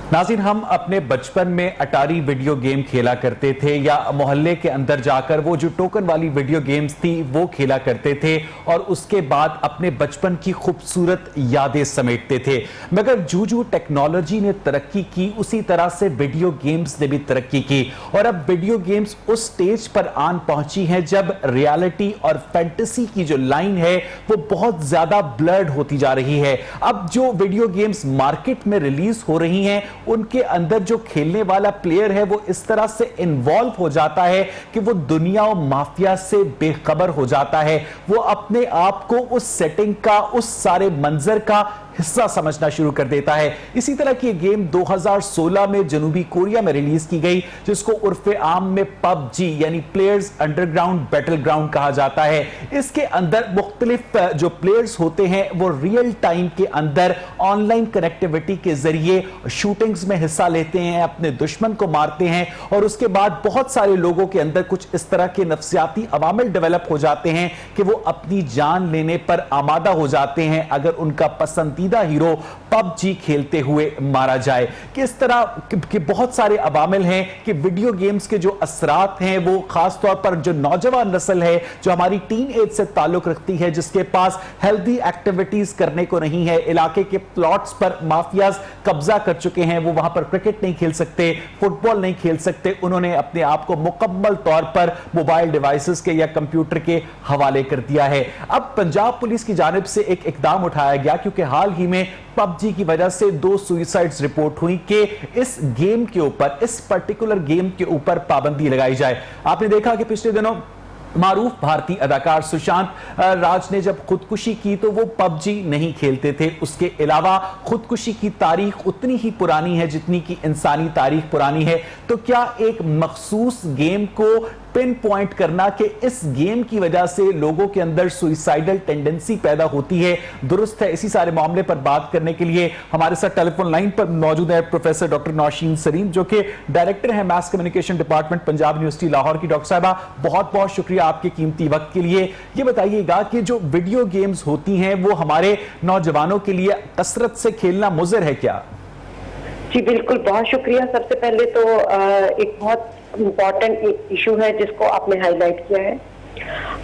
नाज़रीन, हम अपने बचपन में अटारी वीडियो गेम खेला करते थे या मोहल्ले के अंदर जाकर वो जो टोकन वाली वीडियो गेम्स थी वो खेला करते थे और उसके बाद अपने बचपन की खूबसूरत यादें समेटते थे। मगर जूं टेक्नोलॉजी ने तरक्की की उसी तरह से वीडियो गेम्स ने भी तरक्की की और अब वीडियो गेम्स उस स्टेज पर आन पहुंची हैं जब रियलिटी और फैंटेसी की जो लाइन है वो बहुत ज्यादा ब्लर्ड होती जा रही है। अब जो वीडियो गेम्स मार्केट में रिलीज हो रही हैं उनके अंदर जो खेलने वाला प्लेयर है वो इस तरह से इन्वॉल्व हो जाता है कि वो दुनिया और माफिया से बेखबर हो जाता है। वो अपने आप को उस सेटिंग का, उस सारे मंजर का हिस्सा समझना शुरू कर देता है। इसी तरह की गेम 2016 में जनूबी कोरिया में रिलीज की गई जिसको उर्फे आम में पबजी यानी प्लेयर्स अंडरग्राउंड बैटल ग्राउंड कहा जाता है। इसके अंदर मुख्तलिफ जो प्लेयर्स होते हैं वो रियल टाइम के अंदर ऑनलाइन कनेक्टिविटी के जरिए शूटिंग्स में हिस्सा लेते हैं, अपने दुश्मन को मारते हैं और उसके बाद बहुत सारे लोगों के अंदर कुछ इस तरह के नफ्सियाती अवामिल डेवलप हो जाते हैं कि वो अपनी जान लेने पर आमादा हो जाते हैं अगर उनका पसंदीदा हीरो पबजी खेलते हुए मारा जाए। किस तरह के बहुत सारे अवामिल हैं कि वीडियो गेम्स के जो असरात हैं वो खास तौर पर जो नौजवान नस्ल है जो हमारी टीन एज से ताल्लुक रखती है, जिसके पास हेल्दी एक्टिविटीज करने को नहीं है, इलाके के प्लॉट्स पर माफियाज कब्जा कर चुके हैं, वो वहां पर क्रिकेट नहीं खेल सकते, फुटबॉल नहीं खेल सकते, उन्होंने अपने आप को मुकम्मल तौर पर मोबाइल डिवाइसेस के या कंप्यूटर के हवाले कर दिया है। अब पंजाब पुलिस की जानिब से एक इकदाम उठाया गया क्योंकि हाल ही में पबजी की वजह से 2 सुसाइड्स रिपोर्ट हुई कि इस गेम के ऊपर, इस पर्टिकुलर गेम के ऊपर पाबंदी लगाई जाए। आपने देखा कि पिछले दिनों मारूफ भारतीय अदाकार सुशांत राज ने जब खुदकुशी की तो वो पबजी नहीं खेलते थे। उसके अलावा खुदकुशी की तारीख उतनी ही पुरानी है जितनी की इंसानी तारीख पुरानी है। तो क्या एक मखसूस गेम को पिन पॉइंट करना कि इस गेम की वजह से लोगों के अंदर सुइसाइडल टेंडेंसी पैदा होती है दुरुस्त है? इसी सारे मामले पर बात करने के लिए हमारे साथ टेलीफोन लाइन पर मौजूद है प्रोफेसर डॉक्टर नौशीन सलीम जो कि डायरेक्टर है mass communication department Punjab university Lahore की। डॉक्टर साहबा, बहुत बहुत शुक्रिया आपके कीमती वक्त के लिए। ये बताइएगा कि जो वीडियो गेम्स होती हैं वो हमारे नौजवानों के लिए कसरत से खेलना मुज़र है क्या? जी बिल्कुल, बहुत शुक्रिया। सबसे पहले तो एक बहुत इम्पॉर्टेंट इशू है जिसको आपने हाईलाइट किया है।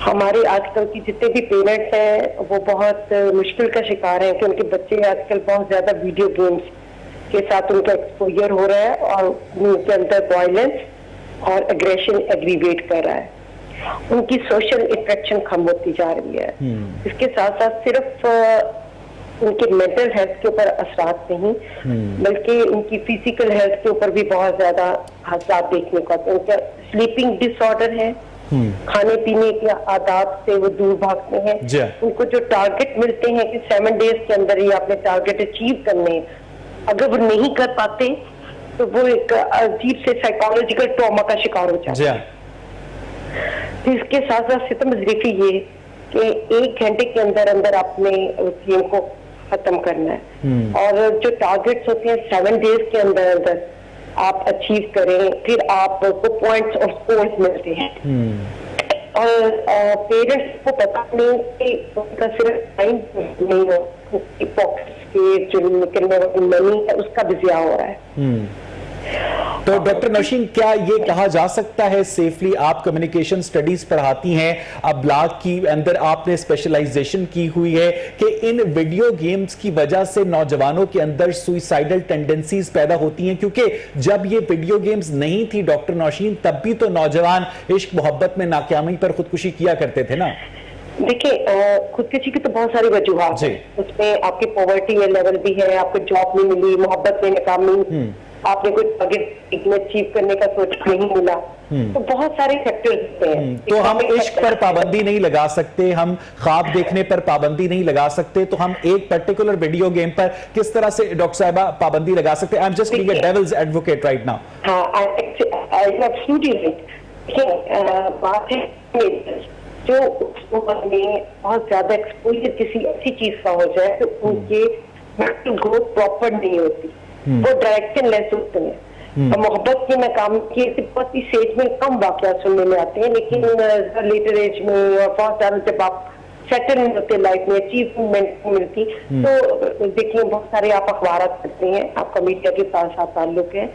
हमारे आजकल की जितने भी पेरेंट्स हैं वो बहुत मुश्किल का शिकार हैं कि उनके बच्चे आजकल बहुत ज्यादा वीडियो गेम्स के साथ उनका एक्सपोजर हो रहा है और उनके अंदर वायलेंस और एग्रेशन एग्रीवेट कर रहा है। उनकी सोशल इंटरेक्शन कम होती जा रही है। इसके साथ साथ सिर्फ उनके मेंटल हेल्थ के ऊपर असरात नहीं बल्कि उनकी फिजिकल हेल्थ के ऊपर भी बहुत ज्यादा असरात देखने को आते हैं। उनका स्लीपिंग डिसऑर्डर है, खाने पीने के आदात से वो दूर भागते हैं। उनको जो टारगेट मिलते हैं कि 7 डेज के अंदर ही आपने टारगेट अचीव करने, अगर वो नहीं कर पाते तो वो एक अजीब से साइकोलॉजिकल ट्रॉमा का शिकार हो जाते हैं। इसके साथ साथ सितम ज़रीफ़ी ये कि 1 घंटे के अंदर अंदर आपने उस गेम को खत्म करना है और जो टारगेट्स होते हैं 7 डेज के अंदर अंदर आप अचीव करें, फिर आपको पॉइंट्स और स्कोर्स मिलते हैं। और पेरेंट्स को पता नहीं कि उनका सिर्फ टाइम नहीं हो, पॉकेट्स के जो निकलने वाली मनी है उसका भी ज़िया हो रहा है। तो डॉक्टर नौशीन, क्या ये कहा जा सकता है सेफली, आप कम्युनिकेशन स्टडीज पढ़ाती हैं, अब ब्लॉग की अंदर आपने स्पेशलाइजेशन की हुई है कि इन वीडियो गेम्स की वजह से नौजवानों के अंदर सुइसाइडल टेंडेंसीज पैदा होती हैं? क्योंकि जब ये वीडियो गेम्स नहीं थी डॉक्टर नौशीन तब भी तो नौजवान इश्क मोहब्बत में नाकामी पर खुदकुशी किया करते थे ना। देखिए, खुदकुशी की तो बहुत सारी वजूहात है। उसमें आपकी पॉवर्टी लेवल भी है, आपको जॉब नहीं मिली, मोहब्बत में नाकामी, आपने कोई टारगेट अचीव करने का सोच नहीं मिला, तो बहुत सारे फैक्टर्स होते हैं। तो हम इश्क पर पाबंदी नहीं लगा सकते, हम ख्वाब देखने पर पाबंदी नहीं लगा सकते, तो हम एक पर्टिकुलर वीडियो गेम पर किस तरह से डॉक्टर साहिबा पाबंदी लगा सकते हैं? I am just being a devil's advocate right now. हाँ, एब्सोल्युटली राइट। बात है जो उन्हें बहुत ज्यादा एक्सपोजर किसी ऐसी चीज का हो जाए तो उनके मेंटल ग्रोथ प्रॉपर नहीं होती, वो डायरेक्शन लेस होते हैं। और मोहब्बत की नाकामी की बहुत ही सेज में कम वाकया सुनने में आते हैं, लेकिन लेटर एज में और बहुत सारे जब आप सेटल नहीं होते लाइफ में, अचीवमेंट मिलती। तो देखिए बहुत सारे आप अखबार पढ़ते हैं, आपका मीडिया के साथ ताल्लुक है,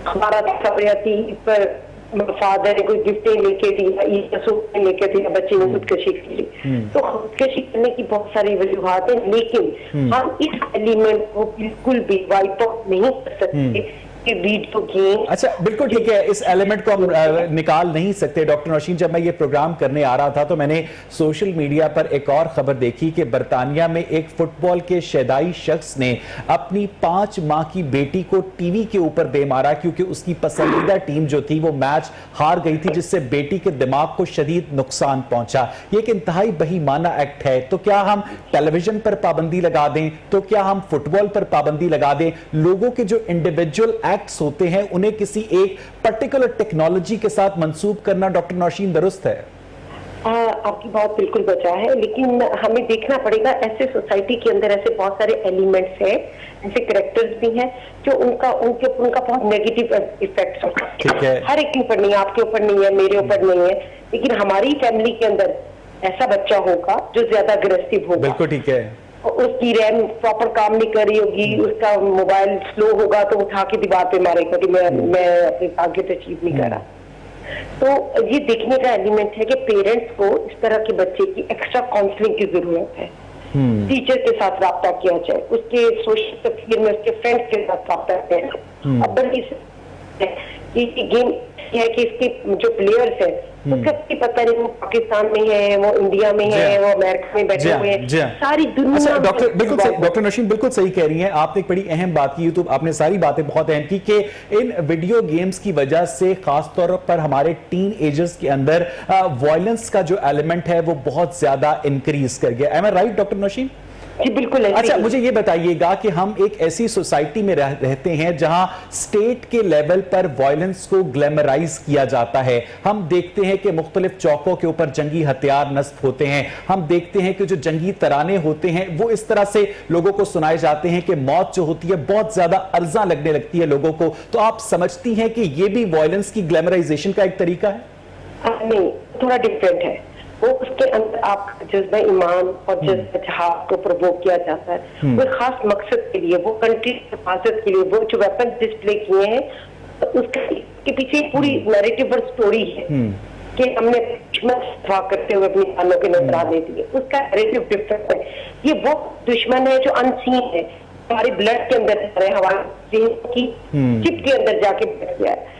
अखबार खबरें आती पर फादर ने कोई गिफ्ट लेके दी या सूट लेके दी, बच्चे ने खुदकशी की। तो खुदकशी करने की बहुत सारी वजूहत है, लेकिन हम इस एलिमेंट को बिल्कुल भी वाइप आउट नहीं कर सकते कि वीडियो गेम। अच्छा, बिल्कुल ठीक है, इस एलिमेंट को हम निकाल नहीं सकते। डॉक्टर नौशीन, जब मैं ये प्रोग्राम करने आ रहा था तो मैंने सोशल मीडिया पर एक और खबर देखी कि बर्तानिया में एक फुटबॉल के शैदाई शख्स ने अपनी 5 माह की बेटी को टीवी के ऊपर दे मारा क्योंकि उसकी पसंदीदा टीम जो थी वो मैच हार गई थी, जिससे बेटी के दिमाग को शदीद नुकसान पहुंचा। ये एक इंतहाई बेईमाना एक्ट है। तो क्या हम टेलीविजन पर पाबंदी लगा दें? तो क्या हम फुटबॉल पर पाबंदी लगा दें? लोगों के जो इंडिविजुअल एक्ट्स होते हैं उन्हें किसी एक पर्टिकुलर टेक्नोलॉजी के साथ मंसूब करना, डॉक्टर नौशीन, दुरुस्त है? आपकी बात बिल्कुल बचा है, लेकिन हमें देखना पड़ेगा ऐसे सोसाइटी के अंदर ऐसे बहुत सारे एलिमेंट्स हैं, ऐसे कैरेक्टर्स भी हैं जो उनका बहुत नेगेटिव इफेक्ट्स होगा। ठीक है, हर एक के ऊपर नहीं है, आपके ऊपर नहीं है, मेरे ऊपर नहीं है, लेकिन हमारी फैमिली के अंदर ऐसा बच्चा होगा जो ज्यादा अग्रेसिव होगा। बिल्कुल ठीक है। उसकी रैम प्रॉपर काम नहीं कर रही होगी, उसका मोबाइल स्लो होगा तो उठा के दीवार पे मारेगा कि मैं अपने टारगेट अचीव नहीं कर रहा। तो ये देखने का एलिमेंट है कि पेरेंट्स को इस तरह के बच्चे की एक्स्ट्रा काउंसलिंग की जरूरत है। टीचर के साथ राब्ता किया जाए, उसके सोशल स्फीयर में उसके फ्रेंड्स के साथ राब्ता किया जाए। अब ये गेम है कि इसके जो प्लेयर्स हैं उसका पता नहीं वो पाकिस्तान में है, वो इंडिया में है, वो अमेरिका में बैठे हुए हैं, सारी दुनिया। अच्छा, डॉक्टर नौशीन बिल्कुल सही कह रही हैं। आपने एक बड़ी अहम बात की, तो आपने सारी बातें बहुत अहम की कि इन वीडियो गेम्स की वजह से खासतौर पर हमारे टीन एजर्स के अंदर वायलेंस का जो एलिमेंट है वो बहुत ज्यादा इंक्रीज कर गया। एम आई राइट डॉक्टर नौशीन? जी बिल्कुल। अच्छा, मुझे ये बताइएगा कि हम एक ऐसी सोसाइटी में रहते हैं जहां स्टेट के लेवल पर वायलेंस को ग्लैमराइज किया जाता है। हम देखते हैं कि मुख्तलिफ चौकों के ऊपर जंगी हथियार नस्ब होते हैं। हम देखते हैं कि जो जंगी तराने होते हैं वो इस तरह से लोगों को सुनाए जाते हैं कि मौत जो होती है बहुत ज्यादा अर्जा लगने लगती है लोगों को। तो आप समझती हैं कि ये भी वायलेंस की ग्लैमराइजेशन का एक तरीका है? नहीं, थोड़ा डिफरेंट है। वो उसके अंदर आप जज्बा ईमान और जज्बा जहाद को प्रोवोक किया जाता है, कोई खास मकसद के लिए, वो कंट्री की हिफाजत के लिए वो जो वेपन डिस्प्ले किए हैं उसके पीछे पूरी नैरेटिव और स्टोरी है कि हमने दुश्मन दफा करते हुए अपनी जानों के नजराने दिए। उसका नैरेटिव डिफरेंट है। ये वो दुश्मन है जो अनसीन है, हमारे ब्लड के अंदर है, हमारे की चिप के अंदर जाके बैठ गया है,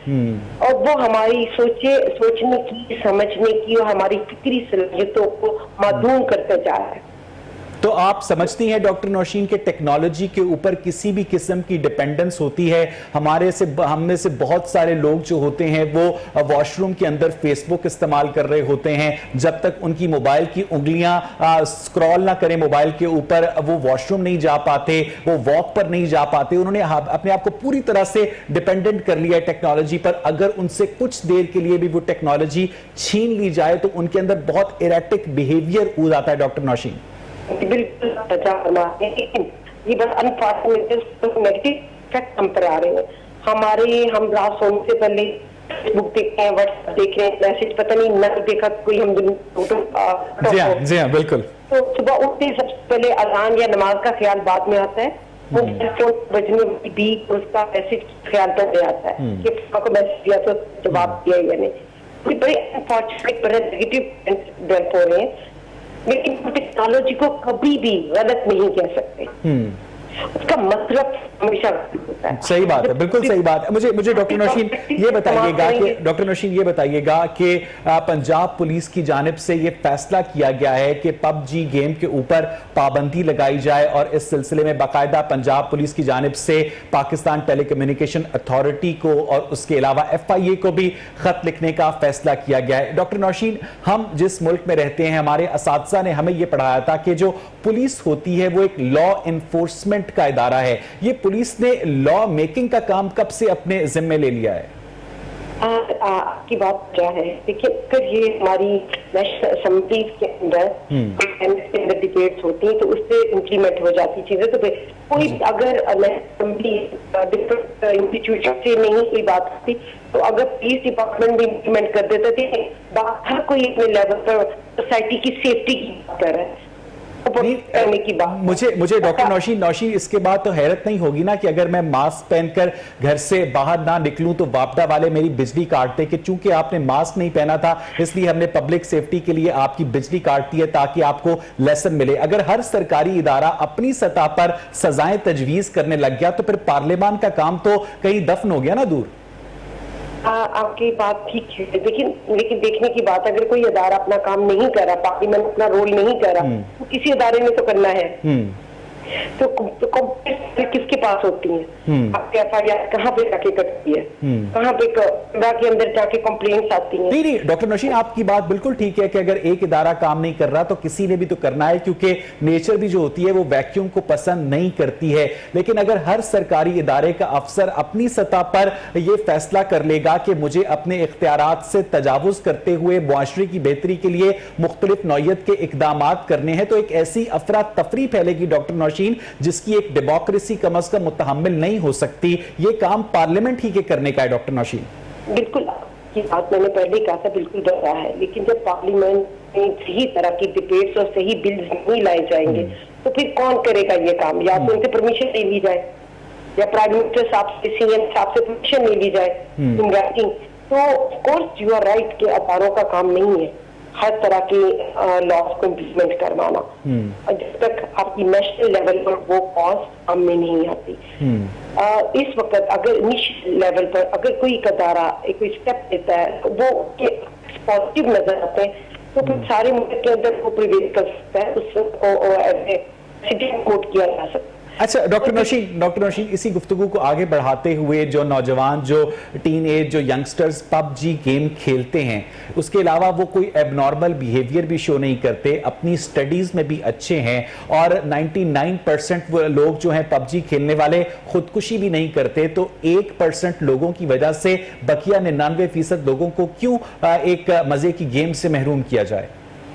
और वो हमारी सोचने की, समझने की और हमारी फिक्री सलाहियतों को मादूम करते जा रहा है। तो आप समझती हैं डॉक्टर नौशीन के टेक्नोलॉजी के ऊपर किसी भी किस्म की डिपेंडेंस होती है? हम में से बहुत सारे लोग जो होते हैं वो वॉशरूम के अंदर फेसबुक इस्तेमाल कर रहे होते हैं, जब तक उनकी मोबाइल की उंगलियां स्क्रॉल ना करें मोबाइल के ऊपर वो वॉशरूम नहीं जा पाते, वो वॉक पर नहीं जा पाते। उन्होंने अपने आप को पूरी तरह से डिपेंडेंट कर लिया है टेक्नोलॉजी पर। अगर उनसे कुछ देर के लिए भी वो टेक्नोलॉजी छीन ली जाए तो उनके अंदर बहुत इरेटिक बिहेवियर हो जाता है। डॉक्टर नौशीन बिल्कुल लेकिन ये बस अनफॉर्चुनेट नेगेटिव इफेक्ट हम पर आ रहे हैं। हम रात सोने से पहले फेसबुक देख रहे हैं, व्हाट्सएप देख रहे हैं, मैसेज पता नहीं न देखा कोई हम जी हाँ बिल्कुल। तो सुबह उठते सबसे पहले अजान या नमाज का ख्याल बाद में आता है, फोन बजने वाली बीक उसका मैसेज ख्याल पहले आता है कि को मैसेज दिया तो जवाब दिया या नहीं। बड़े अनफॉर्चुनेट बड़े नेगेटिव डेवलप हो रहे हैं, लेकिन टेक्नोलॉजी को कभी भी गलत नहीं कह सकते। उसका मतलब हमेशा होता है। सही बात है, बिल्कुल सही बात है। मुझे डॉक्टर नौशीन ये बताइएगा कि पंजाब पुलिस की जानिब से ये फैसला किया गया है कि पबजी गेम के ऊपर पाबंदी लगाई जाए, और इस सिलसिले में बाकायदा पंजाब पुलिस की जानिब से पाकिस्तान टेलीकम्युनिकेशन अथॉरिटी को और उसके अलावा FIA को भी खत लिखने का फैसला किया गया है। डॉक्टर नौशीन, हम जिस मुल्क में रहते हैं, हमारे असातिज़ा ने हमें यह पढ़ाया था कि जो पुलिस होती है वो एक लॉ इन्फोर्समेंट का इदारा है। ये पुलिस ने लॉ मेकिंग का काम कब से अपने जिम्मे ले लिया है? आपकी बात क्या है, देखिए अगर ये हमारी नेशनल असेंबली के अंदर डिबेट्स होती हैं तो उससे इम्प्लीमेंट हो जाती चीजें। तो कोई अगर असेंबली डिफरेंट इंस्टीट्यूशन से नहीं कोई बात होती तो अगर पुलिस डिपार्टमेंट भी इम्प्लीमेंट कर देते थे, हर कोई अपने लेवल पर सोसाइटी की सेफ्टी की बात कर रहा है करने की बात। मुझे डॉक्टर नौशीन इसके बाद तो हैरत नहीं होगी ना कि अगर मैं मास्क पहनकर घर से बाहर ना निकलूं तो वापडा वाले मेरी बिजली काटते कि चूंकि आपने मास्क नहीं पहना था इसलिए हमने पब्लिक सेफ्टी के लिए आपकी बिजली काट दी है ताकि आपको लेसन मिले। अगर हर सरकारी इदारा अपनी सतह पर सजाएं तजवीज करने लग गया तो फिर पार्लियामान का काम तो कहीं दफन हो गया ना दूर। आपकी बात ठीक है, लेकिन देखने की बात, अगर कोई अदारा अपना काम नहीं कर रहा, पार्लियामेंट अपना रोल नहीं कर रहा तो किसी अदारे ने तो करना है। तो किसके पास होती है? आपके एफआईआर कहाँ पे जाके कटती है, कहाँ पे के अंदर जाके कंप्लेंट्स आती हैं? नहीं डॉक्टर नौशीन आपकी बात बिल्कुल ठीक है कि अगर एक इदारा काम नहीं कर रहा तो किसी ने भी तो करना है, क्योंकि नेचर भी जो होती है वो वैक्यूम को पसंद नहीं करती है। लेकिन अगर हर सरकारी इदारे का अफसर अपनी सतह पर यह फैसला कर लेगा कि मुझे अपने इख्तियारात से तजावुज करते हुए मुआशरे की बेहतरी के लिए मुख्तलिफ नौयत के इकदामात करने हैं तो एक ऐसी अफरा तफरी फैलेगी डॉक्टर जिसकी एक डेमोक्रेसी कम अज कम मुतहम्मिल नहीं हो सकती। ये काम पार्लियामेंट ही के करने का है डॉक्टर नौशीन। बिल्कुल की बात मैंने पहले कहा था, बिल्कुल बता है, लेकिन जब पार्लियामेंट में सही तरह की डिबेट्स और सही बिल्स नहीं लाए जाएंगे तो फिर कौन करेगा ये काम? या तो उनसे परमिशन ले ली जाए या प्राइम मिनिस्टर साहब से, सीएम साहब से परमिशन ले ली जाए इन राइटिंग। तो of course you are right कि अदारों का काम नहीं है हर तरह के लॉज को इम्प्लीमेंट करवाना, जब तक आपकी नेशनल लेवल पर वो कॉज काम में नहीं आती। इस वक्त अगर नेशनल लेवल पर अगर कोई अदारा कोई स्टेप लेता है वो पॉजिटिव नजर आते हैं तो फिर सारे मुल्क के अंदर वो प्रिवेल कर सकता है, उसको कोट किया जा सकता है। अच्छा डॉक्टर नौशीन इसी गुफ्तगू को आगे बढ़ाते हुए जो नौजवान, जो टीन एज, जो यंगस्टर्स पबजी गेम खेलते हैं उसके अलावा वो कोई एबनॉर्मल बिहेवियर भी शो नहीं करते, अपनी स्टडीज में भी अच्छे हैं और 99% वो लोग जो हैं पबजी खेलने वाले खुदकुशी भी नहीं करते, तो 1% लोगों की वजह से बकिया 99% लोगों को क्यों एक मजे की गेम से महरूम किया जाए?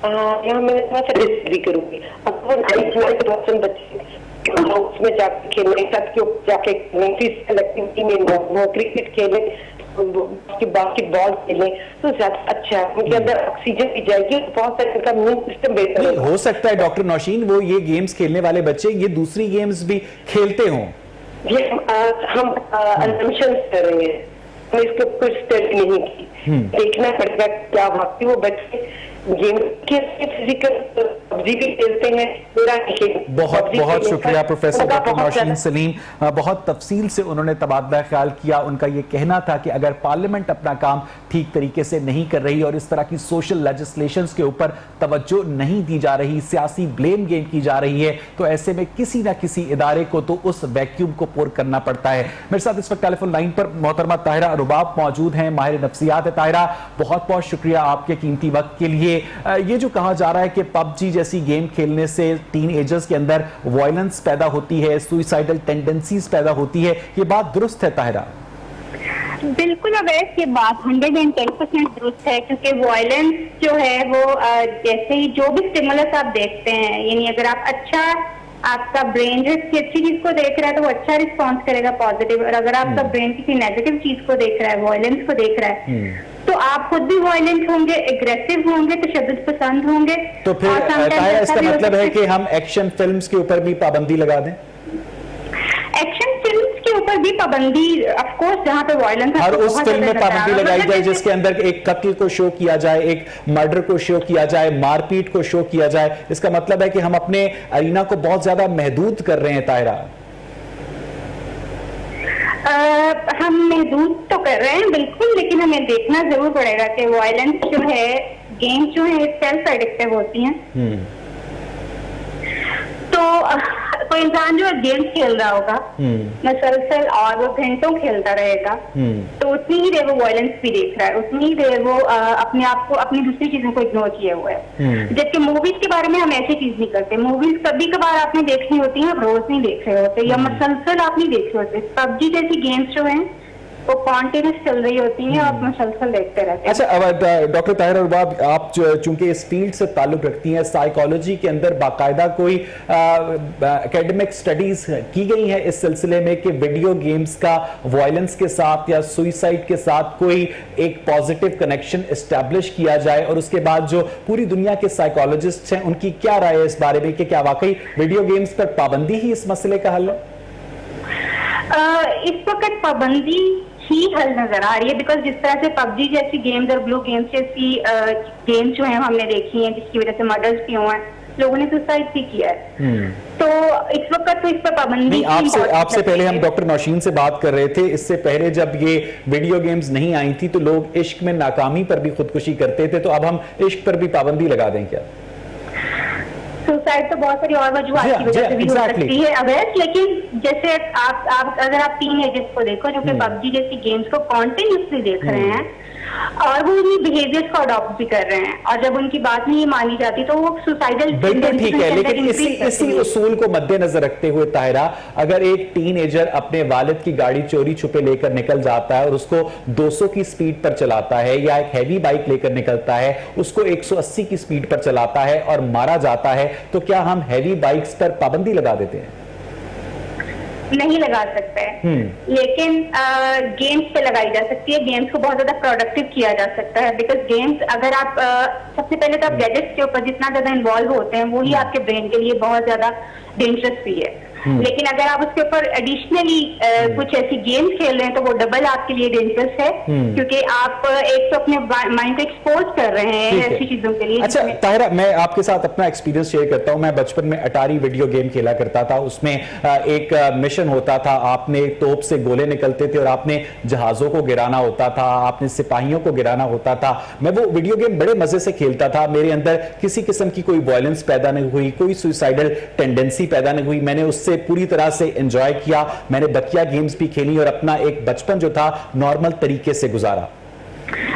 यहाँ मैं थोड़ा सा डिसएग्री करूंगी। अगर 99% बच्चे उसमें जाके खेलने, जाके एक्टिविटी में क्रिकेट खेले, बास्केटबॉल खेले तो ज्यादा अच्छा है, उनके अंदर ऑक्सीजन भी जाएगी, बहुत सारे उनका इम्यून सिस्टम बेहतर हो सकता है। डॉक्टर नौशीन वो ये गेम्स खेलने वाले बच्चे ये दूसरी गेम्स भी खेलते हों, ये हम assumptions कर रहे हैं, हमने इसके ऊपर स्टडी नहीं की। देखना पड़ेगा क्या वाकई वो बच्चे गेम के फिजिकल पबजी भी खेलते हैं। बहुत शुक्रिया प्रोफेसर डॉक्टर नौशीन सलीम, बहुत तफसील से उन्होंने तबादला ख्याल किया। उनका ये कहना था कि अगर पार्लियामेंट अपना काम ठीक तरीके से नहीं कर रही और इस तरह की सोशल लेजिस्लेशंस के ऊपर तवज्जो नहीं दी जा रही, सियासी ब्लेम गेम की जा रही है, तो ऐसे में किसी ना किसी इदारे को तो उस वैक्यूम को पूर करना पड़ता है। मेरे साथ इस वक्त टेलीफोन लाइन पर मोहतरमा ताहिरा रुबाब मौजूद हैं, माहिर नफ्सियात है। ताहिरा, बहुत बहुत शुक्रिया आपके कीमती वक्त के लिए। ये जो कहा जा रहा है कि पबजी जैसी गेम खेलने से टीन एजर्स के अंदर वायलेंस पैदा होती है, सुइसाइडल टेंडेंसीज पैदा होती है, ये बात दुरुस्त है ताहिरा? बिल्कुल अवैध ये बात 110% दुरुस्त है, क्योंकि वायलेंस जो है वो जैसे ही जो भी स्टिमुलस आप देखते हैं, यानी अगर आप अच्छा, आपका ब्रेन जो किसी अच्छी चीज को देख रहा है तो वो अच्छा रिस्पॉन्स करेगा पॉजिटिव, और अगर आपका ब्रेन किसी नेगेटिव चीज को देख रहा है, वायलेंस को देख रहा है, तो आप खुद भी वायलेंट होंगे, एग्रेसिव होंगे, तशद्दुद पसंद होंगे। तो फिर ताहिरा इसका मतलब है कि हम एक्शन फिल्म्स के ऊपर भी पाबंदी लगा दें? एक्शन फिल्म्स के ऊपर भी पाबंदी, ऑफ कोर्स, जहां पे वायलेंस हर उस फिल्म में पाबंदी लगाई जाए जिसके अंदर एक कत्ल को शो किया जाए, एक मर्डर को शो किया जाए, मारपीट को शो किया जाए। इसका मतलब है कि हम अपने अरीना को बहुत ज्यादा महदूद कर रहे हैं ताहिरा। हम महदूद तो कर रहे हैं बिल्कुल, लेकिन हमें देखना जरूर पड़ेगा कि वायलेंस जो है, गेम जो है, सेल्फ एडिक्टिव होती हैं। तो कोई इंसान जो गेम खेल रहा होगा मसलसल और वो घंटों खेलता रहेगा, तो उतनी ही देर वो वायलेंस भी देख रहा है, उतनी ही देर वो अपने आप को, अपनी दूसरी चीजों को इग्नोर किया हुआ है। जबकि मूवीज के बारे में हम ऐसी चीज नहीं करते। मूवीज कभी कभार आपने देखनी होती है, आप रोज नहीं देख रहे होते, या मसलसल आप नहीं देख रहे होते। पबजी जैसी गेम्स जो हैं वो कॉन्टिन्यूस चल रही होती हैं और मुसलसल देखते रहते हैं। अच्छा, अब डॉक्टर ताहिरा अरबाब, आप चूंकि इस फील्ड से ताल्लुक रखती हैं, साइकोलॉजी के अंदर बाकायदा कोई एकेडमिक स्टडीज की गई हैं इस सिलसिले में कि वीडियो गेम्स का वायलेंस के साथ या सुइसाइड के साथ कोई एक पॉजिटिव कनेक्शन एस्टैब्लिश किया जाए, और उसके बाद जो पूरी दुनिया के साइकोलॉजिस्ट हैं उनकी क्या राय है इस बारे में कि क्या वाकई वीडियो गेम्स पर पाबंदी ही इस मसले का हल है? इस वक्त पाबंदी ही हल नजर आ रही है, बिकॉज जिस तरह से पबजी जैसी गेम्स और ब्लू गेम्स जैसी गेम्स जो हैं हमने देखी हैं जिसकी वजह से मर्डर्स भी हुए हैं, लोगों ने सुसाइड भी किया है। तो इस वक्त तो इस पर पाबंदी आपसे पहले हम डॉक्टर नौशीन से बात कर रहे थे, इससे पहले जब ये वीडियो गेम्स नहीं आई थी तो लोग इश्क में नाकामी पर भी खुदकुशी करते थे, तो अब हम इश्क पर भी पाबंदी लगा दें क्या? सुसाइड तो बहुत सारी और वजूहात की वजह से भी हो सकती है अवैध, लेकिन जैसे आप अगर आप टीन एजर्स को देखो जो कि पबजी जैसी गेम्स को कॉन्टिन्यूसली देख रहे हैं और वो उन्हीं बिहेवियर्स को अडॉप्ट भी कर रहे हैं, और जब उनकी बात नहीं मानी जाती तो वो सुसाइडल। बिल्कुल ठीक है, लेकिन इसी उसूल को मद्देनजर रखते हुए ताहिरा, अगर एक टीनएजर अपने वालिद की गाड़ी चोरी छुपे लेकर निकल जाता है और उसको 200 की स्पीड पर चलाता है, या एक हैवी बाइक लेकर निकलता है उसको 180 की स्पीड पर चलाता है और मारा जाता है, तो क्या हम हैवी बाइक्स पर पाबंदी लगा देते हैं? नहीं लगा सकते हैं, लेकिन गेम्स पे लगाई जा सकती है। गेम्स को बहुत ज्यादा प्रोडक्टिव किया जा सकता है, बिकॉज गेम्स अगर आप सबसे पहले तो आप गैजेट्स के ऊपर जितना ज्यादा इन्वॉल्व होते हैं वो ही आपके ब्रेन के लिए बहुत ज्यादा डेंजरस भी है। लेकिन अगर आप उसके ऊपर एडिशनली कुछ ऐसी गेम्स खेल रहे हैं तो वो डबल आपके लिए डेंजरस है, क्योंकि आप एक तो अपने माइंड को एक्सपोज कर रहे हैं ऐसी चीजों के लिए। अच्छा ताहिरा, मैं आपके साथ अपना एक्सपीरियंस शेयर करता हूं। मैं बचपन में अटारी वीडियो गेम खेला करता था, उसमें एक मिशन होता था, आपने तोप से गोले निकलते थे और आपने जहाजों को गिराना होता था, आपने सिपाहियों को गिराना होता था। मैं वो वीडियो गेम बड़े मजे से खेलता था, मेरे अंदर किसी किस्म की कोई वायलेंस पैदा नहीं हुई, कोई सुसाइडल टेंडेंसी पैदा नहीं हुई, मैंने उससे पूरी तरह से एंजॉय किया। मैंने बकिया गेम्स भी खेली और अपना एक बचपन जो था नॉर्मल तरीके से गुजारा।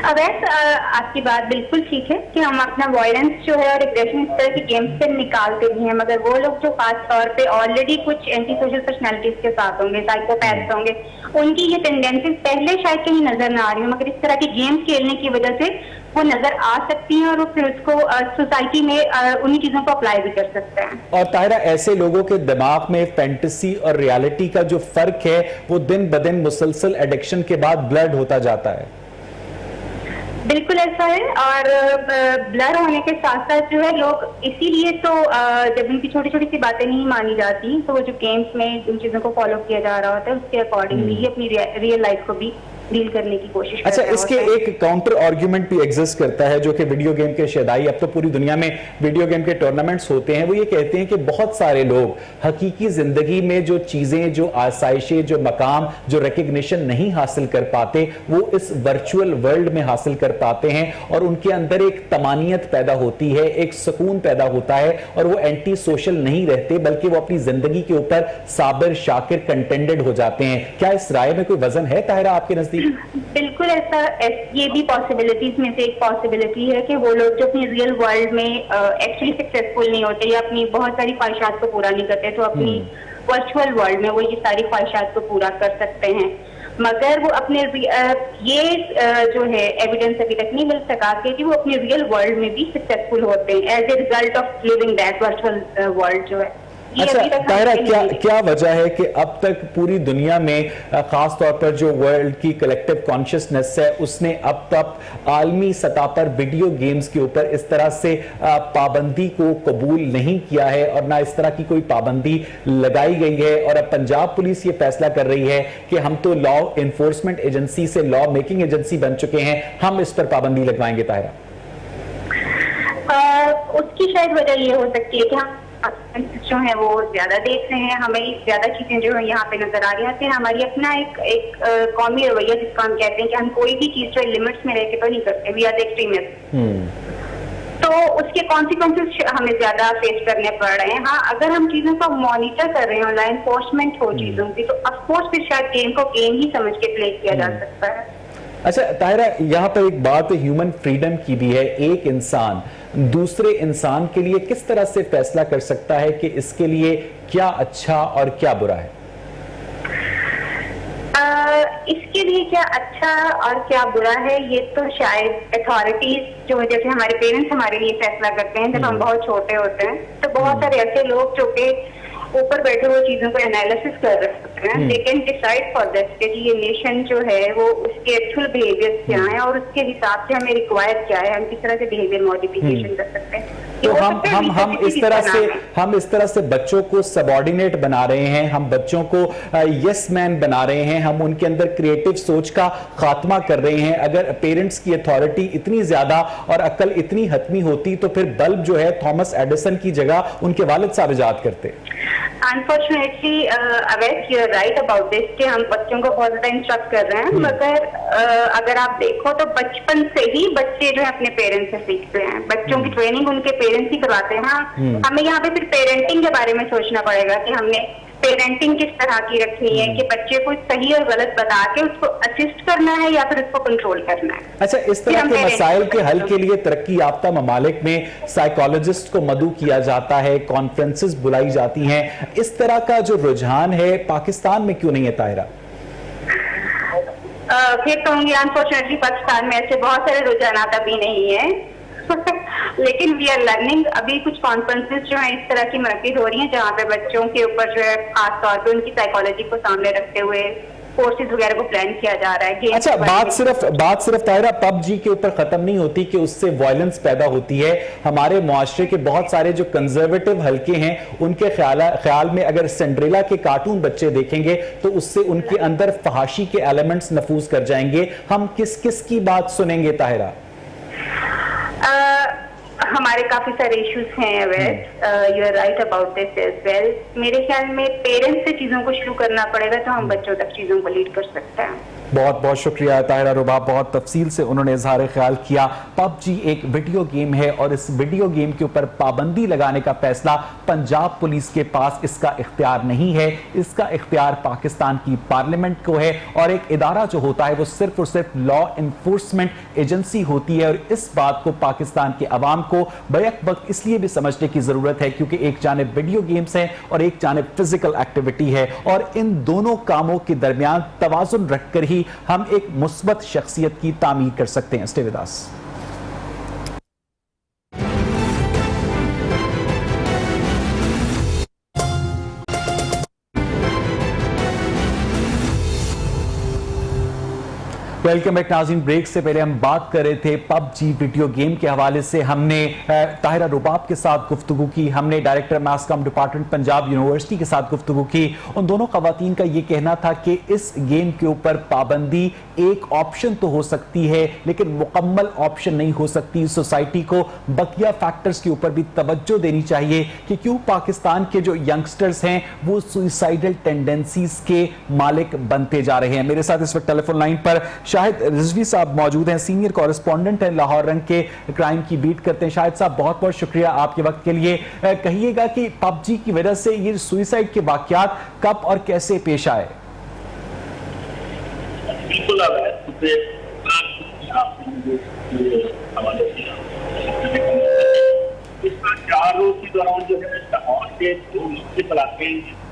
अवैध, आपकी बात बिल्कुल ठीक है कि हम अपना वायलेंस जो है और एग्रेशन इस तरह की गेम्स से निकालते भी हैं, मगर वो लोग जो खास तौर पे ऑलरेडी कुछ एंटी सोशल पर्सनैलिटीज के साथ होंगे, साइकोपैथ्स होंगे, उनकी ये टेंडेंसीज पहले शायद कहीं नजर ना आ रही हो, मगर इस तरह की गेम्स खेलने की वजह से वो नजर आ सकती हैं और वो फिर उसको सोसाइटी में उन्हीं चीजों को अप्लाई भी कर सकते हैं। और ताहिरा, ऐसे लोगों के दिमाग में फैंटेसी और रियलिटी का जो फर्क है वो दिन ब दिन मुसलसल एडिक्शन के बाद ब्लड होता जाता है। बिल्कुल ऐसा है, और ब्लर होने के साथ साथ जो है लोग इसीलिए तो जब उनकी छोटी छोटी सी बातें नहीं मानी जाती तो वो जो गेम्स में उन चीजों को फॉलो किया जा रहा होता है उसके अकॉर्डिंगली ही अपनी रियल लाइफ को भी डील करने की कोशिश अच्छा, इसके एक काउंटर आर्ग्यूमेंट भी एग्जिस्ट करता है जो कि वीडियो गेम के शदाई, अब तो पूरी दुनिया में वीडियो गेम के टूर्नामेंट्स होते हैं, वो ये कहते हैं कि बहुत सारे लोग हकीकी जिंदगी में जो चीजें, जो आसाइशें, जो मकाम, जो रिकग्निशन नहीं हासिल कर पाते वो इस वर्चुअल वर्ल्ड में हासिल कर पाते हैं, और उनके अंदर एक तमानियत पैदा होती है, एक सुकून पैदा होता है, और वो एंटी सोशल नहीं रहते बल्कि वो अपनी जिंदगी के ऊपर साबिर, शाकिर, कंटेंटेड हो जाते हैं। क्या इस राय में कोई वजन है ताहिरा आपके नजदीक? बिल्कुल ऐसा, ये भी पॉसिबिलिटीज में से एक पॉसिबिलिटी है कि वो लोग जो अपनी रियल वर्ल्ड में एक्चुअली सक्सेसफुल नहीं होते या अपनी बहुत सारी ख्वाहिशात को पूरा नहीं करते, तो अपनी वर्चुअल वर्ल्ड में वो ये सारी ख्वाहिशात को पूरा कर सकते हैं, मगर वो अपने जो है एविडेंस अभी तक नहीं मिल सका कि वो अपने रियल वर्ल्ड में भी सक्सेसफुल होते हैं as a result of living that virtual world जो है। अच्छा ताहिरा, क्या वजह है कि अब तक पूरी दुनिया में खास तौर पर जो वर्ल्ड की कलेक्टिव कॉन्शियसनेस है उसने अब तक आलमी सतह पर वीडियो गेम्स के ऊपर इस तरह से पाबंदी को कबूल नहीं किया है और ना इस तरह की कोई पाबंदी लगाई गई है, और अब पंजाब पुलिस ये फैसला कर रही है कि हम तो लॉ एनफोर्समेंट एजेंसी से लॉ मेकिंग एजेंसी बन चुके हैं, हम इस पर पाबंदी लगवाएंगे? ताहिरा, उसकी शायद वजह ये हो सकती है कि हम जो है वो ज्यादा देख रहे हैं, हमें ज्यादा चीजें जो है यहाँ पे नजर आ रही हैं, हमारी अपना एक कौमी रवैया जिसको हम कहते हैं कि हम कोई भी चीज जो लिमिट्स में रह के तो नहीं करते, वी आर एक्सट्रीमिस्ट, तो उसके कॉन्सिक्वेंसेस हमें ज्यादा फेस करने पड़ रहे हैं। हाँ, अगर हम चीजों को मॉनिटर कर रहे हैं, ऑनलाइन एनफोर्समेंट हो चीजों की, तो ऑफकोर्स फिर शायद गेम को गेम ही समझ के प्ले किया जा सकता है। अच्छा ताहिरा, यहाँ पर एक बात ह्यूमन फ्रीडम की भी है। एक इंसान दूसरे इंसान के लिए किस तरह से फैसला कर सकता है कि इसके लिए क्या अच्छा और क्या बुरा है? इसके लिए क्या अच्छा और क्या बुरा है ये तो शायद अथॉरिटीज जो जैसे हमारे पेरेंट्स हमारे लिए फैसला करते हैं जब हम बहुत छोटे होते हैं, तो बहुत सारे ऐसे लोग जो कि ऊपर बैठे हुए चीजों को एनालिसिस कर रहे हैं, they can decide for this कि ये नेशन जो है वो उसके एक्चुअल बिहेवियर क्या है और उसके हिसाब से हमें रिक्वायर क्या है, हम किस तरह से बिहेवियर मॉडिफिकेशन कर सकते हैं। तो हम इस तरह से बच्चों को सबऑर्डिनेट बना रहे हैं, हम बच्चों को यस मैन बना रहे हैं, हम उनके अंदर क्रिएटिव सोच का खात्मा कर रहे हैं। अगर पेरेंट्स की अथॉरिटी इतनी ज्यादा और अक्ल इतनी हतमी होती तो फिर बल्ब जो है थॉमस एडिसन की जगह उनके वालिद साहब इजाद करते। Unfortunately Awais you are right about this कि हम बच्चों को बहुत ज्यादा इंस्ट्रक्ट कर रहे हैं, मगर अगर आप देखो तो बचपन से ही बच्चे जो है अपने पेरेंट्स से सीखते हैं, बच्चों की ट्रेनिंग उनके पेरेंट्स ही करवाते हैं। हमें यहाँ पे फिर पेरेंटिंग के बारे में सोचना पड़ेगा कि हमने पेरेंटिंग किस तरह की रखनी है कि बच्चे को सही और गलत बता के उसको असिस्ट करना है या फिर उसको कंट्रोल करना है। अच्छा, इस तरह के मसाइल के हल के लिए तरक्की याफ्ता ममालिक में साइकोलॉजिस्ट को मदऊ किया जाता है, कॉन्फ्रेंसेस बुलाई जाती हैं, इस तरह का जो रुझान है पाकिस्तान में क्यों नहीं है ताहिरा? फिर कहूंगी अनफॉर्चुनेटली पाकिस्तान में ऐसे बहुत सारे रुझानात अभी नहीं है लेकिन वी आर लर्निंग। अभी कुछ कॉन्फ्रेंसेस जो है इस तरह की मुनक्किद हो रही हैं जहाँ पे बच्चों के ऊपर जो है खास तौर पे उनकी साइकोलॉजी को सामने रखते हुए कोर्सेज वगैरह को प्लान किया जा रहा है। अच्छा, बात सिर्फ ताहिरा पबजी के ऊपर खत्म नहीं होती कि उससे वायलेंस पैदा होती है। हमारे मुआशरे के बहुत सारे जो कंजर्वेटिव हलके हैं उनके ख्याल में अगर सिंड्रेला के कार्टून बच्चे देखेंगे तो उससे उनके अंदर फहाशी के एलिमेंट्स नफूज कर जाएंगे। हम किस किस की बात सुनेंगे ताहिरा? हमारे काफी सारे इश्यूज हैं Awais, you are right about this as well. मेरे ख्याल में पेरेंट्स से चीजों को शुरू करना पड़ेगा तो हम बच्चों तक चीजों को लीड कर सकते हैं। बहुत बहुत शुक्रिया ताहिरा रुबाब, बहुत तफसील से उन्होंने इजहार ख्याल किया। पबजी एक वीडियो गेम है और इस वीडियो गेम के ऊपर पाबंदी लगाने का फैसला पंजाब पुलिस के पास इसका इख्तियार नहीं है, इसका इख्तियार पाकिस्तान की पार्लियामेंट को है और एक इदारा जो होता है वो सिर्फ और सिर्फ लॉ इन्फोर्समेंट एजेंसी होती है। और इस बात को पाकिस्तान के अवाम को बैक वक्त इसलिए भी समझने की जरूरत है क्योंकि एक जानिब वीडियो गेम्स हैं और एक जानिब फिजिकल एक्टिविटी है और इन दोनों कामों के दरमियान तवाजुन रखकर ही हम एक मुस्बत शख्सियत की तामीर कर सकते हैं। Stay with us. Welcome back नाज़रीन। ब्रेक से पहले हम बात कर रहे थे पबजी वीडियो गेम के हवाले से। हमने ताहिरा रुबाब के साथ गुफ्तगू की, हमने डायरेक्टर मास कॉम डिपार्टमेंट पंजाब यूनिवर्सिटी के साथ गुफ्तगू की। उन दोनों खवातीन का ये कहना था कि इस गेम के ऊपर पाबंदी एक ऑप्शन तो हो सकती है लेकिन मुकम्मल ऑप्शन नहीं हो सकती। सोसाइटी को बकिया फैक्टर्स के ऊपर भी तवज्जो देनी चाहिए कि क्यों पाकिस्तान के जो यंगस्टर्स हैं वो सुइसाइडल टेंडेंसीज के मालिक बनते जा रहे हैं। मेरे साथ इस वक्त टेलीफोन लाइन पर शाहिद रिजवी साहब मौजूद हैं, सीनियर कॉरेस्पॉन्डेंट हैं, लाहौर रंग के क्राइम की बीट करते हैं। शाहिद साहब, बहुत बहुत शुक्रिया आपके वक्त के लिए। कहिएगा कि पबजी की वजह से ये सुइसाइड के वाकयात कब और कैसे पेश आए? बिल्कुल इसका 4 रोज के दौरान जो है लाहौर के जो मुख्तलिफ इलाके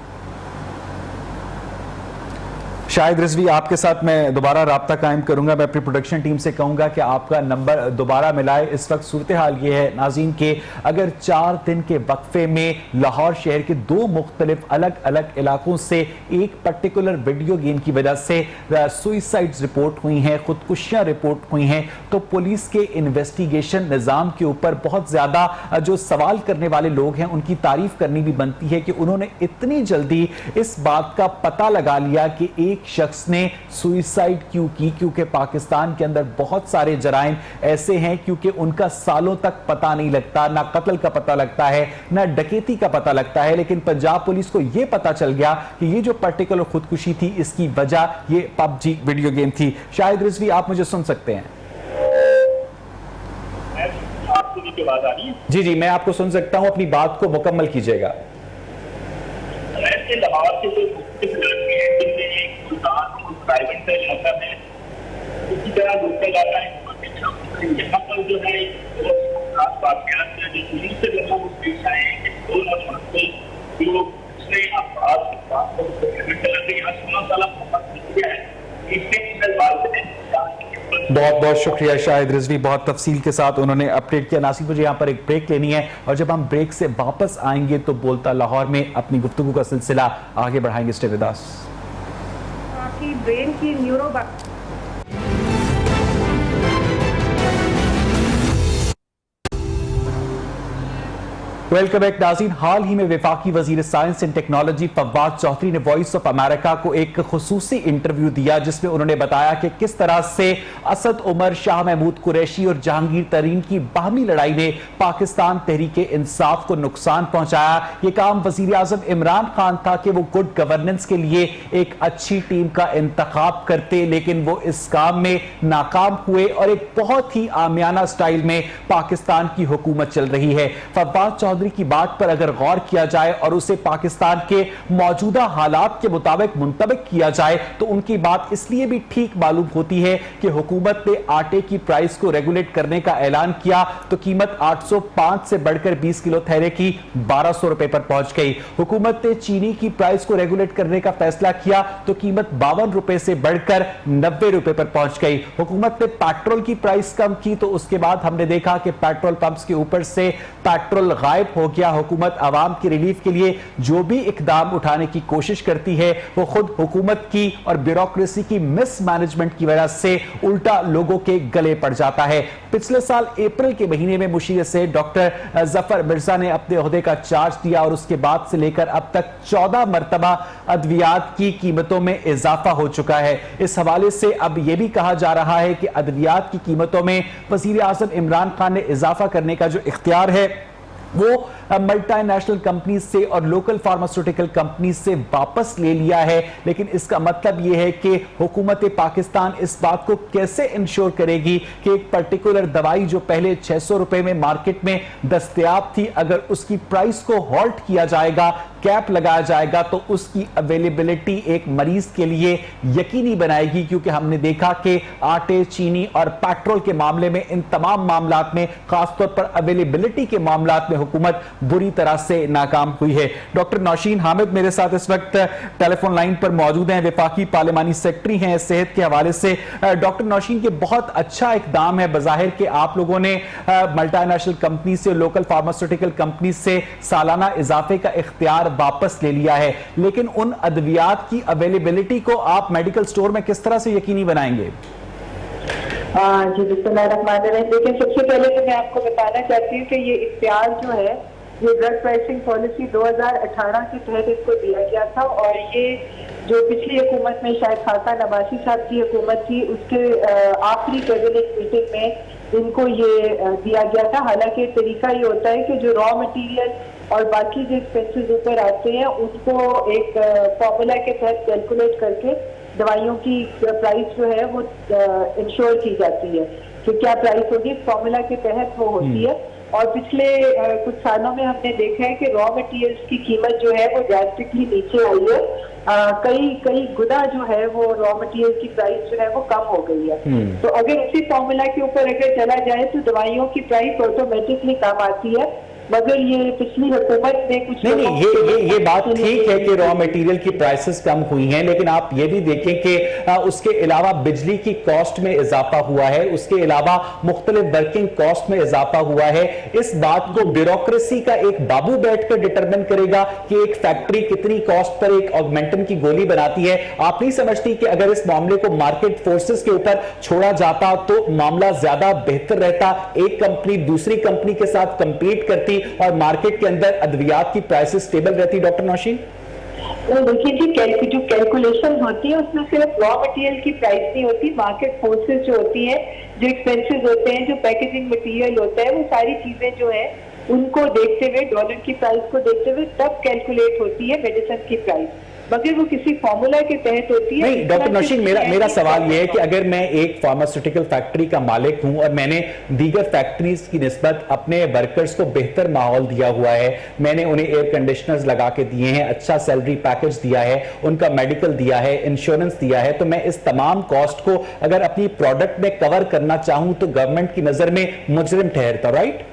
शाहिद रिजवी, आपके साथ मैं दोबारा राब्ता कायम करूंगा। मैं अपनी प्रोडक्शन टीम से कहूंगा कि आपका नंबर दोबारा मिलाए। इस वक्त सूरत हाल ये है नाज़रीन के अगर 4 दिन के वक्फे में लाहौर शहर के 2 मुख्तलिफ अलग अलग इलाकों से एक पर्टिकुलर वीडियो गेम की वजह से सुइसाइड्स रिपोर्ट हुई हैं, खुदकुशियां रिपोर्ट हुई हैं, तो पुलिस के इन्वेस्टिगेशन निज़ाम के ऊपर बहुत ज़्यादा जो सवाल करने वाले लोग हैं उनकी तारीफ करनी भी बनती है कि उन्होंने इतनी जल्दी इस बात का पता लगा लिया कि एक शख्स ने सुइसाइड क्यों की। क्योंकि पाकिस्तान के अंदर बहुत सारे जराइम ऐसे हैं क्योंकि उनका सालों तक पता नहीं लगता, ना कत्ल का पता लगता है ना डकैती का पता लगता है, लेकिन पंजाब पुलिस को यह पता चल गया कि ये जो पर्टिकुलर खुदकुशी थी इसकी वजह ये पबजी वीडियो गेम थी। शाहिद रिजवी, आप मुझे सुन सकते हैं? जी जी, मैं आपको सुन सकता हूं, अपनी बात को मुकम्मल कीजिएगा। प्राइवेट इलाका है उसी तरह दूसरा इलाका है यहाँ पर जो है खास बात जो पुलिस से लोगों को पेश आए कि 2 नौजवान जो उसने अपराध के बाद यहाँ 16 साल किया है, इस बहुत बहुत शुक्रिया शाहिद रिजवी, बहुत तफसील के साथ उन्होंने अपडेट किया। नासिर, मुझे यहाँ पर एक ब्रेक लेनी है और जब हम ब्रेक से वापस आएंगे तो बोलता लाहौर में अपनी गुफ्तगू का सिलसिला आगे बढ़ाएंगे। Stay with us. आपकी ब्रेन की न्यूरो वेलकम बैक नाज़रीन। हाल ही में वफाकी वजीर science and technology Fawad Chaudhry ने वॉइस ऑफ अमेरिका को एक खुसूसी इंटरव्यू दिया जिसमें उन्होंने बताया कि किस तरह से असद उमर, शाह महमूद कुरैशी और जहांगीर तरीन की बाहमी लड़ाई ने पाकिस्तान तहरीके इंसाफ को नुकसान पहुंचाया। यह काम वजीर आजम इमरान खान था कि वो गुड गवर्नेंस के लिए एक अच्छी टीम का इंतखाब करते, लेकिन वो इस काम में नाकाम हुए और एक बहुत ही आमियाना स्टाइल में पाकिस्तान की हुकूमत चल रही है। फवाद चौधरी की बात पर अगर गौर किया जाए और उसे पाकिस्तान के मौजूदा हालात के मुताबिक मुंतबिक किया जाए तो उनकी बात इसलिए भी ठीक मालूम होती है कि हुकूमत ने आटे की प्राइस को रेगुलेट करने का ऐलान किया तो कीमत 805 से बढ़कर 20 किलो थैले की 1200 रुपए पर पहुंच गई। हुकूमत ने चीनी की प्राइस को रेगुलेट करने का फैसला किया तो कीमत 52 रुपए से बढ़कर 90 रुपए पर पहुंच गई। हुकूमत ने पेट्रोल की प्राइस कम की तो उसके बाद हमने देखा कि पेट्रोल पंप्स के ऊपर से पेट्रोल गायब हो गया। हुकूमत आवाम की रिलीफ के लिए जो भी इकदाम उठाने की कोशिश करती है वो खुद हुकूमत की और ब्यूरोक्रेसी की मिसमैनेजमेंट की वजह से उल्टा लोगों के गले पड़ जाता है। पिछले साल अप्रैल के महीने में मुशीर से डॉक्टर जफर मिर्जा ने अपने ओहदे का चार्ज दिया और उसके बाद से लेकर अब तक 14 मरतबा अद्वियात की कीमतों में इजाफा हो चुका है। इस हवाले से अब यह भी कहा जा रहा है कि अद्वियात की कीमतों में वजीर आजम इमरान खान ने इजाफा करने का जो इख्तियार है वो मल्टीनेशनल कंपनी से और लोकल फार्मास्यूटिकल कंपनी से वापस ले लिया है। लेकिन इसका मतलब यह है कि हुकूमत पाकिस्तान इस बात को कैसे इंश्योर करेगी कि एक पर्टिकुलर दवाई जो पहले 600 रुपए में मार्केट में दस्तयाब थी, अगर उसकी प्राइस को हॉल्ट किया जाएगा, कैप लगाया जाएगा तो उसकी अवेलेबिलिटी एक मरीज के लिए यकीनी बनाएगी। क्योंकि हमने देखा कि आटे, चीनी और पेट्रोल के मामले में, इन तमाम मामलात में, खासतौर पर अवेलेबिलिटी के मामलात में हुकूमत बुरी तरह से नाकाम हुई है। डॉक्टर नौशीन हामिद मेरे साथ इस वक्त टेलीफोन लाइन पर मौजूद हैं, वफाकी पार्लिमानी सेक्रेटरी हैं सेहत के हवाले से। डॉक्टर नौशीन, के बहुत अच्छा इकदाम है बज़ाहिर कि आप लोगों ने मल्टीनेशनल कंपनी से, लोकल फार्मास्यूटिकल कंपनी से सालाना इजाफे का इख्तियार वापस ले लिया है, लेकिन उन अद्वियात की अवेलेबिलिटी को आप मेडिकल स्टोर में किस तरह से यकीनी बनाएंगे? जी बिस्मिल्लाहिर्रहमानिर्रहीम। लेकिन सबसे पहले तो मैं आपको बताना चाहती हूँ कि ये इख्तियार जो है ये ड्रग प्राइसिंग पॉलिसी 2018 के तहत इसको दिया गया था और ये जो पिछली हुकूमत में शायद खाका नवासी साहब की हुकूमत थी उसके आखिरी कैबिनेट मीटिंग में इनको ये दिया गया था। हालांकि तरीका ये होता है कि जो रॉ मटेरियल और बाकी जो एक्सपेंसेस ऊपर आते हैं उसको एक फॉर्मूला के तहत कैलकुलेट करके दवाइयों की प्राइस जो है वो इंश्योर की जाती है कि क्या प्राइस होगी, फॉर्मूला के तहत वो होती है। और पिछले कुछ सालों में हमने देखा है कि रॉ मटेरियल्स की कीमत जो है वो ड्रास्टिकली नीचे आई है। कई गुना जो है वो रॉ मटेरियल की प्राइस जो है वो कम हो गई है। तो अगर उसी फॉर्मूला के ऊपर अगर चला जाए तो दवाइयों की प्राइस ऑटोमेटिकली कम आती है। मगर ये पिछली हुकूमत ने कुछ नहीं, ये बात ठीक है कि रॉ मटेरियल की प्राइसेस कम हुई हैं, लेकिन आप ये भी देखें कि उसके अलावा बिजली की कॉस्ट में इजाफा हुआ है, उसके अलावा मुख्तलिफ वर्किंग कॉस्ट में इजाफा हुआ है। इस बात को ब्यूरोक्रेसी का एक बाबू बैठकर डिटरमिन करेगा कि एक फैक्ट्री कितनी कॉस्ट पर एक ऑगमेंटन की गोली बनाती है। आप नहीं समझती कि अगर इस मामले को मार्केट फोर्सेस के ऊपर छोड़ा जाता तो मामला ज्यादा बेहतर रहता? एक कंपनी दूसरी कंपनी के साथ कंपीट करती और मार्केट के अंदर अद्वियात की प्राइसेस स्टेबल रहती। डॉक्टर नौशीन, देखिए जी, जो कैलकुलेशन होती है उसमें सिर्फ रॉ मटेरियल की प्राइस नहीं होती, मार्केट फोर्सेस जो होती है, जो एक्सपेंसेस होते हैं, जो पैकेजिंग मटेरियल होता है, वो सारी चीजें जो है उनको देखते हुए, डॉलर की प्राइस को देखते हुए तब कैलकुलेट होती है मेडिसिन की प्राइस, मगर वो किसी फॉर्मूला के तहत होती है। नहीं डॉक्टर नौशीन, मेरा सवाल यह है कि अगर मैं एक फार्मास्यूटिकल फैक्ट्री का मालिक हूं और मैंने दीगर फैक्ट्रीज की निस्बत अपने वर्कर्स को बेहतर माहौल दिया हुआ है, मैंने उन्हें एयर कंडीशनर्स लगा के दिए हैं, अच्छा सैलरी पैकेज दिया है, उनका मेडिकल दिया है, इंश्योरेंस दिया है, तो मैं इस तमाम कॉस्ट को अगर अपनी प्रोडक्ट में कवर करना चाहूं तो गवर्नमेंट की नजर में मुजरिम ठहरता, राइट?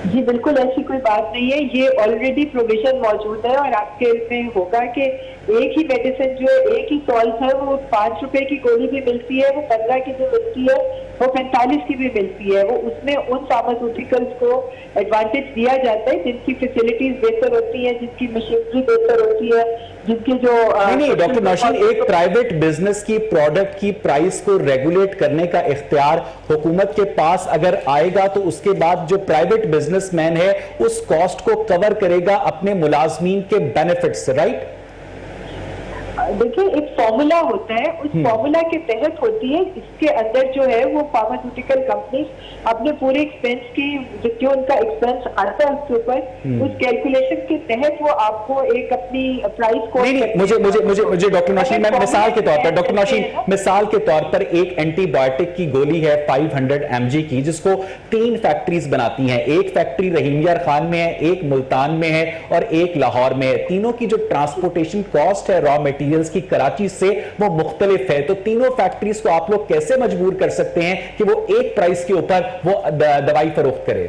जी बिल्कुल ऐसी कोई बात नहीं है, ये ऑलरेडी प्रोविजन मौजूद है और आपके इसमें होगा कि एक ही मेडिसिन जो है, एक ही सॉल्व है, वो 5 रुपए की गोली भी मिलती है, वो 15 की भी मिलती है, वो 45 की भी मिलती है। वो उसमें उन फार्मास्यूटिकल्स को एडवांटेज दिया जाता है जिनकी फैसिलिटीज बेहतर होती है, जिनकी मशीनरी बेहतर होती है, जिनकी जो नहीं डॉक्टर नौशीन, एक प्राइवेट बिजनेस की प्रोडक्ट की प्राइस को रेगुलेट करने का इख्तियार हुकूमत के पास अगर आएगा तो उसके बाद जो प्राइवेट बिजनेसमैन है उस कॉस्ट को कवर करेगा अपने मुलाजमीन के बेनिफिट्स, राइट? देखिए एक फॉर्मूला होता है, उस फॉर्मूला के तहत होती है, इसके अंदर जो है वो फार्मास्यूटिकल कंपनीज अपने पूरे एक्सपेंस की जो उनका एक्सपेंस आता है उसके ऊपर उस कैलकुलेशन के तहत वो आपको एक अपनी प्राइस को मुझे डॉक्टर नौशीन, मैं मिसाल के तौर पर डॉक्टर नौशीन मिसाल के तौर पर एक एंटीबायोटिक की गोली है 500 mg की, जिसको 3 फैक्ट्रीज बनाती हैं। एक फैक्ट्री रहीमियार खान में है, एक मुल्तान में है और एक लाहौर में है। तीनों की जो ट्रांसपोर्टेशन कॉस्ट है रॉ मटेरियल की कराची से वो मुख्तलिफ है। तो तीनों फैक्ट्रीज को आप लोग कैसे मजबूर कर सकते हैं कि वो एक प्राइस के ऊपर वो दवाई फरोख्त करे?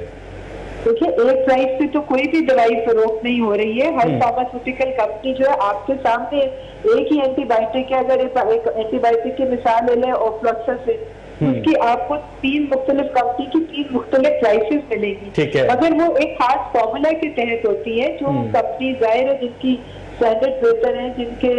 देखिए एक प्राइस पे तो कोई भी दवाई फरोख्त नहीं हो रही है। हर फार्मास्यूटिकल कंपनी जो है आपके सामने एक ही एंटीबायोटिक है, अगर एक एंटीबायोटिक की मिसाल ले लें ऑफ्लॉक्सासिन, उसकी आपको 3 मुख्तलिफ कंपनी की 3 मुख्तलिफ प्राइसेस मिलेंगी, मगर वो एक खास फॉर्मूला के तहत होती है। जो कंपनी जाहिर है जिनकी स्टैंडर्ड बेहतर है, जिनके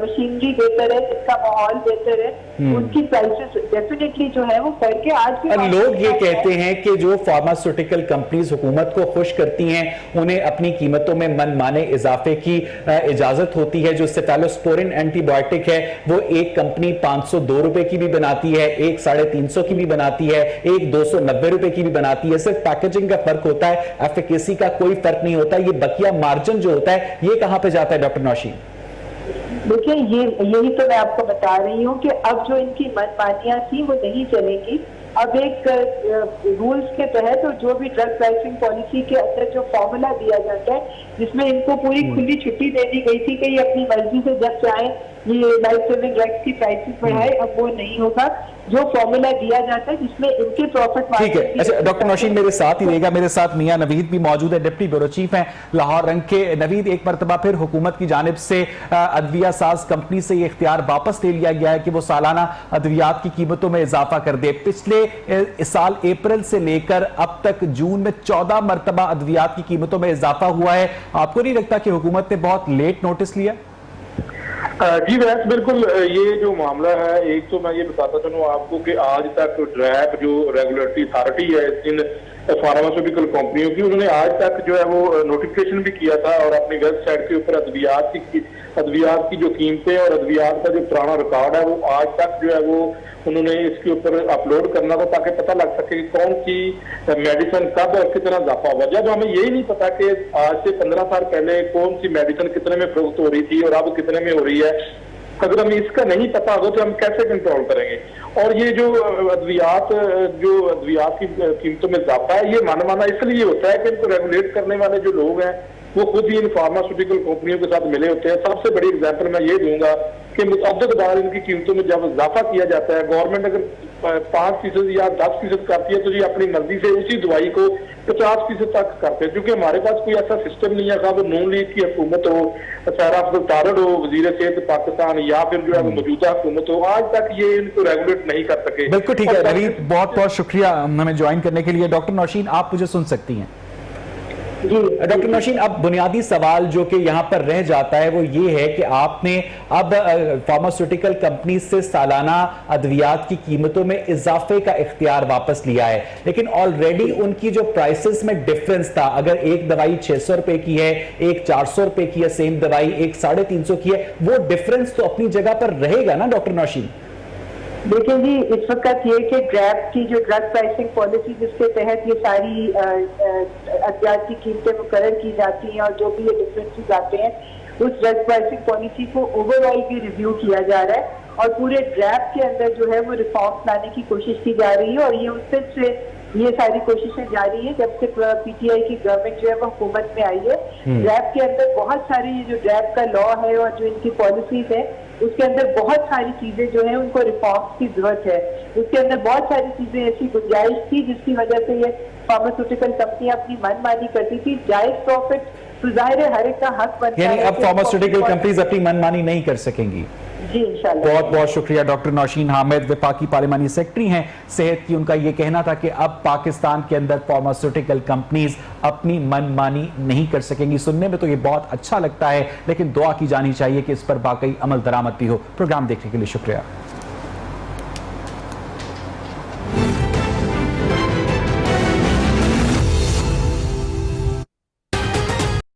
मशीनरी बेहतर है, जिनका माहौल बेहतर है, उनकी प्राइसेस डेफिनेटली जो है वो करके आज भी लोग ये कहते हैं कि जो फार्मास्यूटिकल कंपनीज हुकूमत को खुश करती हैं उन्हें अपनी कीमतों में मनमाने इजाफे की इजाजत होती है। जो सेफेलोस्पोरिन एंटीबायोटिक है वो एक कंपनी 502 रुपए की भी बनाती है, एक 350 की भी बनाती है, एक 290 रुपए की भी बनाती है। सिर्फ पैकेजिंग का फर्क होता है, एफिकेसी का कोई फर्क नहीं होता। ये बकिया मार्जिन जो होता है ये कहां पे जाता है डॉक्टर नौशीन? देखिए यही तो मैं आपको बता रही हूँ कि अब जो इनकी मनमानियां थी वो नहीं चलेंगी। अब एक रूल्स के तहत और जो भी ड्रग प्राइसिंग पॉलिसी के अंदर जो फॉर्मूला दिया जाता है, जिसमें इनको पूरी खुली छुट्टी दे दी गई थी कि ये अपनी मर्जी से जब चाहे ये लाइफ सेविंग ड्रग्स की प्राइसेस बढ़ाए, अब वो नहीं होगा। जो फॉर्मूला दिया जाता है जिसमें इनके प्रॉफिट, ठीक है। अच्छा डॉक्टर नौशीन मेरे साथ ही रहेगा, मेरे साथ मियां नवीद भी मौजूद है, डिप्टी ब्यूरो चीफ हैं लाहौर रंग के। नवीद, एक मरतबा फिर हुकूमत की जानिब से अदविया साज कंपनी से ये इख्तियार वापस ले लिया गया है कि वो सालाना अद्वियात की कीमतों में इजाफा कर दे। पिछले साल अप्रैल से लेकर अब तक जून में 14 मरतबा अद्वियात की कीमतों में इजाफा हुआ है। आपको नहीं लगता कि हुकूमत ने बहुत लेट नोटिस लिया? जी वैसे बिल्कुल ये जो मामला है, एक तो मैं ये बताता चलूँ आपको कि आज तक ड्रैप जो रेगुलेटरी अथॉरिटी है इन फार्मास्यूटिकल कंपनियों की, उन्होंने आज तक जो है वो नोटिफिकेशन भी किया था और अपनी वेबसाइट के ऊपर अद्वियात की जो कीमतें और अद्वियात का जो पुराना रिकॉर्ड है वो आज तक जो है वो उन्होंने इसके ऊपर अपलोड करना था ताकि पता लग सके कि कौन सी मेडिसिन कब और कितना इजाफा हुआ। जब हमें यही नहीं पता कि आज से 15 साल पहले कौन सी मेडिसिन कितने में फरोख्त हो रही थी और अब कितने में हो रही है, अगर हमें इसका नहीं पता होगा तो हम कैसे कंट्रोल करेंगे? और ये जो अद्वियात की कीमतों में इजाफा है, ये माना इसलिए होता है कि इनको रेगुलेट करने वाले जो लोग हैं वो खुद ही इन फार्मास्यूटिकल कंपनियों के साथ मिले होते हैं। सबसे बड़ी एग्जाम्पल मैं ये दूंगा कि मुतअद्दिद बार इनकी कीमतों में जब इजाफा किया जाता है, गवर्नमेंट अगर 5% या 10% करती है तो जी अपनी मर्जी से उसी दवाई को 50% तक करते हैं। क्योंकि हमारे पास कोई ऐसा सिस्टम नहीं है, वो नून लीग की हुकूमत हो, सैरा अफजल तारड़ हो वजीर सेहत पाकिस्तान, या फिर जो है मौजूदा हुकूमत हो, आज तक ये इनको रेगुलेट नहीं कर सके। बिल्कुल ठीक है नवीद, बहुत बहुत शुक्रिया हमें ज्वाइन करने के लिए। डॉक्टर नौशीन, आप मुझे सुन सकती हैं? डॉक्टर नौशीन, अब बुनियादी सवाल जो कि यहां पर रह जाता है वो ये है कि आपने अब फार्मास्यूटिकल कंपनी से सालाना अद्वियात की कीमतों में इजाफे का इख्तियार वापस लिया है, लेकिन ऑलरेडी उनकी जो प्राइसेस में डिफरेंस था, अगर एक दवाई 600 रुपए की है, एक 400 रुपए की है, सेम दवाई एक 350 की है, वो डिफरेंस तो अपनी जगह पर रहेगा ना डॉक्टर नौशीन? देखिए जी, इस वक्त ये कि ड्रैप की जो ड्रग प्राइसिंग पॉलिसी जिसके तहत ये सारी अद्वियात की कीमतें मुकर्रर की जाती हैं और जो भी ये डिफरेंसेस आते हैं, उस ड्रग प्राइसिंग पॉलिसी को ओवरऑल भी रिव्यू किया जा रहा है और पूरे ड्रैप के अंदर जो है वो रिफॉर्म लाने की कोशिश की जा रही है। और ये उस दिन से ये सारी कोशिशें जारी है जब से पीटीआई की गवर्नमेंट जो है वो हुकूमत में आई है। ड्रैप के अंदर बहुत सारी जो ड्रैप का लॉ है और जो इनकी पॉलिसीज है उसके अंदर बहुत सारी चीजें जो है उनको रिफॉर्म्स की जरूरत है। उसके अंदर बहुत सारी चीजें ऐसी गुंजाइश थी जिसकी वजह से ये फार्मास्यूटिकल कंपनियां अपनी मनमानी करती थी। जायज प्रॉफिट तो जाहिर है हर एक का हक बनता है। यानी अब फार्मास्यूटिकल कंपनीज अपनी मनमानी नहीं कर सकेंगी। जी इंशाल्लाह। बहुत बहुत शुक्रिया। डॉक्टर नौशीन हामिद वफाकी पार्लिमानी सेक्रेटरी हैं सेहत की। उनका यह कहना था कि अब पाकिस्तान के अंदर फार्मास्यूटिकल कंपनीज अपनी मनमानी नहीं कर सकेंगी। सुनने में तो ये बहुत अच्छा लगता है, लेकिन दुआ की जानी चाहिए कि इस पर वाकई अमल दरामद भी हो। प्रोग्राम देखने के लिए शुक्रिया।